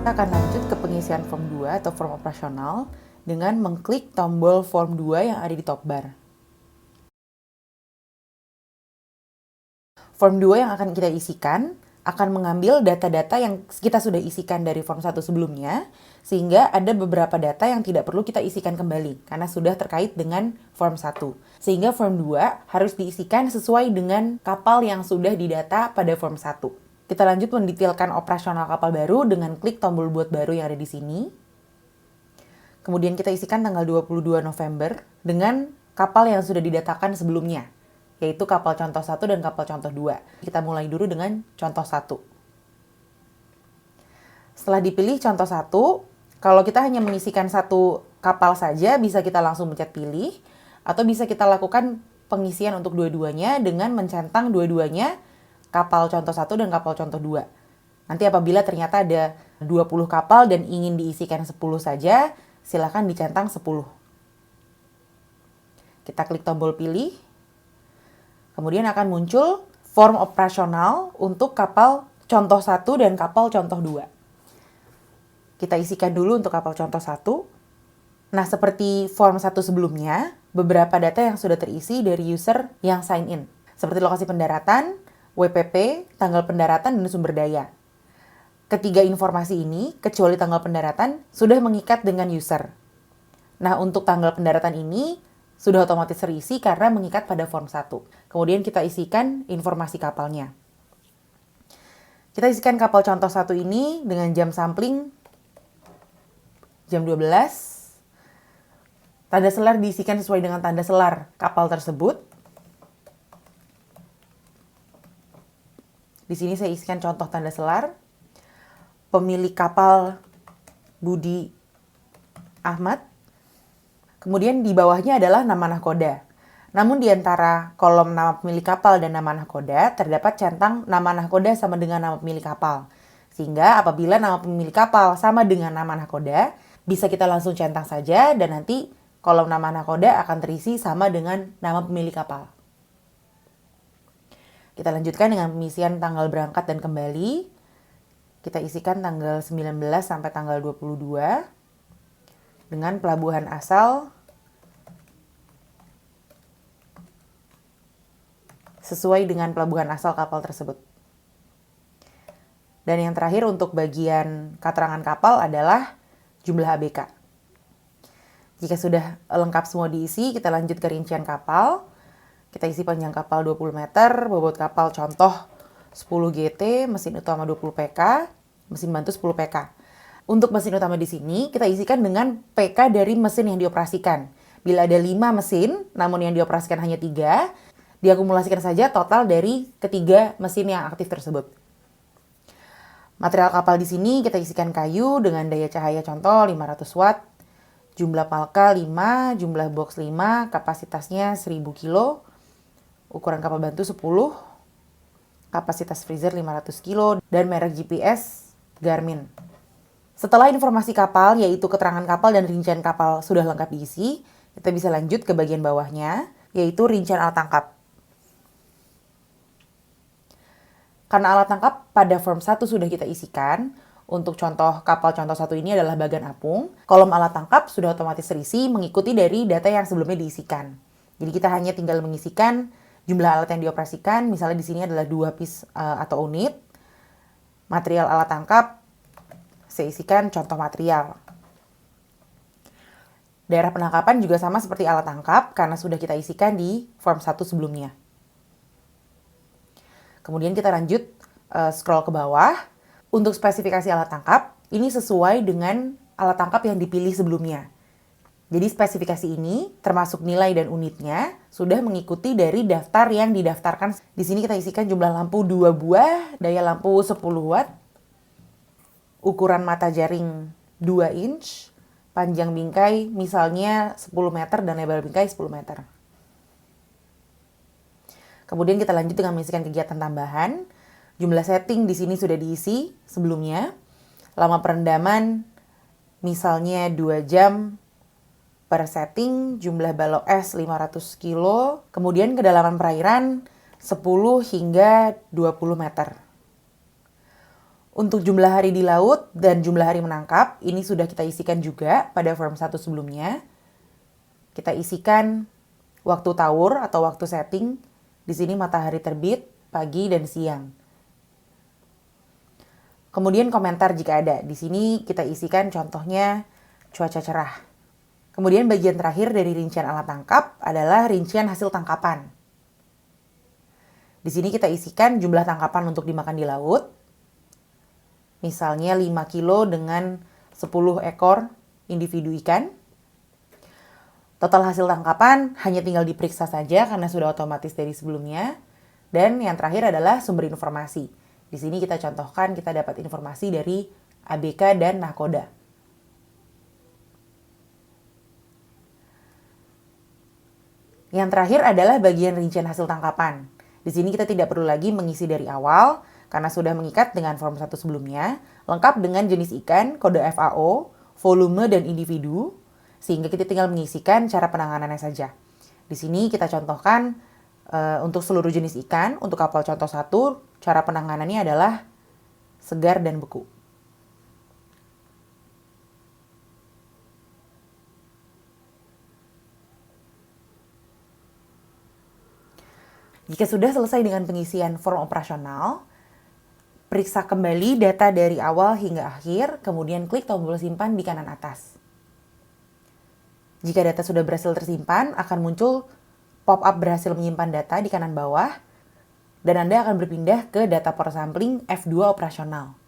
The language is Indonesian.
Kita akan lanjut ke pengisian form 2 atau form operasional dengan mengklik tombol form 2 yang ada di top bar. Form 2 yang akan kita isikan akan mengambil data-data yang kita sudah isikan dari form 1 sebelumnya, sehingga ada beberapa data yang tidak perlu kita isikan kembali, karena sudah terkait dengan form 1. Sehingga form 2 harus diisikan sesuai dengan kapal yang sudah didata pada form 1. Kita lanjut mendetailkan operasional kapal baru dengan klik tombol buat baru yang ada di sini. Kemudian kita isikan tanggal 22 November dengan kapal yang sudah didatakan sebelumnya, yaitu kapal contoh 1 dan kapal contoh 2. Kita mulai dulu dengan contoh 1. Setelah dipilih contoh 1, kalau kita hanya mengisikan satu kapal saja, bisa kita langsung pencet pilih, atau bisa kita lakukan pengisian untuk dua-duanya dengan mencentang dua-duanya kapal contoh 1 dan kapal contoh 2. Nanti apabila ternyata ada 20 kapal dan ingin diisikan 10 saja, silakan dicentang 10. Kita klik tombol pilih. Kemudian akan muncul form operasional untuk kapal contoh 1 dan kapal contoh 2. Kita isikan dulu untuk kapal contoh 1. Nah, seperti form 1 sebelumnya, beberapa data yang sudah terisi dari user yang sign in. Seperti lokasi pendaratan, WPP, tanggal pendaratan, dan sumber daya. Ketiga informasi ini, kecuali tanggal pendaratan, sudah mengikat dengan user. Nah, untuk tanggal pendaratan ini, sudah otomatis terisi karena mengikat pada form 1. Kemudian kita isikan informasi kapalnya. Kita isikan kapal contoh 1 ini dengan jam sampling jam 12. Tanda selar diisikan sesuai dengan tanda selar kapal tersebut. Di sini saya isikan contoh tanda selar. Pemilik kapal Budi Ahmad. Kemudian di bawahnya adalah nama nahkoda. Namun di antara kolom nama pemilik kapal dan nama nahkoda terdapat centang nama nahkoda sama dengan nama pemilik kapal. Sehingga apabila nama pemilik kapal sama dengan nama nahkoda, bisa kita langsung centang saja dan nanti kolom nama nahkoda akan terisi sama dengan nama pemilik kapal. Kita lanjutkan dengan pengisian tanggal berangkat dan kembali. Kita isikan tanggal 19 sampai tanggal 22 dengan pelabuhan asal sesuai dengan pelabuhan asal kapal tersebut. Dan yang terakhir untuk bagian keterangan kapal adalah jumlah ABK. Jika sudah lengkap semua diisi, kita lanjut ke rincian kapal. Kita isi panjang kapal 20 meter, bobot kapal contoh 10 GT, mesin utama 20 PK, mesin bantu 10 PK. Untuk mesin utama di sini, kita isikan dengan PK dari mesin yang dioperasikan. Bila ada 5 mesin, namun yang dioperasikan hanya 3, diakumulasikan saja total dari ketiga mesin yang aktif tersebut. Material kapal di sini kita isikan kayu dengan daya cahaya contoh 500 watt, jumlah palka 5, jumlah box 5, kapasitasnya 1000 kilo, ukuran kapal bantu 10, kapasitas freezer 500 kilo, dan merek GPS Garmin. Setelah informasi kapal, yaitu keterangan kapal dan rincian kapal sudah lengkap diisi, kita bisa lanjut ke bagian bawahnya, yaitu rincian alat tangkap. Karena alat tangkap pada form 1 sudah kita isikan, untuk contoh kapal contoh 1 ini adalah bagan apung, kolom alat tangkap sudah otomatis terisi mengikuti dari data yang sebelumnya diisikan. Jadi kita hanya tinggal mengisikan jumlah alat yang dioperasikan, misalnya di sini adalah 2 piece atau unit. Material alat tangkap, saya isikan contoh material. Daerah penangkapan juga sama seperti alat tangkap karena sudah kita isikan di form 1 sebelumnya. Kemudian kita lanjut scroll ke bawah. Untuk spesifikasi alat tangkap, ini sesuai dengan alat tangkap yang dipilih sebelumnya. Jadi spesifikasi ini termasuk nilai dan unitnya sudah mengikuti dari daftar yang didaftarkan. Di sini kita isikan jumlah lampu 2 buah, daya lampu 10 watt, ukuran mata jaring 2 inch, panjang bingkai misalnya 10 meter dan lebar bingkai 10 meter. Kemudian kita lanjut dengan mengisikan kegiatan tambahan. Jumlah setting di sini sudah diisi sebelumnya. Lama perendaman misalnya 2 jam per setting, jumlah balok es 500 kilo, kemudian kedalaman perairan 10 hingga 20 meter. Untuk jumlah hari di laut dan jumlah hari menangkap, ini sudah kita isikan juga pada form 1 sebelumnya. Kita isikan waktu tawur atau waktu setting. Di sini matahari terbit, pagi dan siang. Kemudian komentar jika ada. Di sini kita isikan contohnya cuaca cerah. Kemudian bagian terakhir dari rincian alat tangkap adalah rincian hasil tangkapan. Di sini kita isikan jumlah tangkapan untuk dimakan di laut. Misalnya 5 kilo dengan 10 ekor individu ikan. Total hasil tangkapan hanya tinggal diperiksa saja karena sudah otomatis dari sebelumnya. Dan yang terakhir adalah sumber informasi. Di sini kita contohkan kita dapat informasi dari ABK dan Nakoda. Yang terakhir adalah bagian rincian hasil tangkapan. Di sini kita tidak perlu lagi mengisi dari awal karena sudah mengikat dengan form 1 sebelumnya, lengkap dengan jenis ikan, kode FAO, volume dan individu, sehingga kita tinggal mengisikan cara penanganannya saja. Di sini kita contohkan untuk seluruh jenis ikan, untuk kapal contoh 1, cara penanganannya adalah segar dan beku. Jika sudah selesai dengan pengisian form operasional, periksa kembali data dari awal hingga akhir, kemudian klik tombol simpan di kanan atas. Jika data sudah berhasil tersimpan, akan muncul pop-up berhasil menyimpan data di kanan bawah, dan Anda akan berpindah ke data power sampling F2 operasional.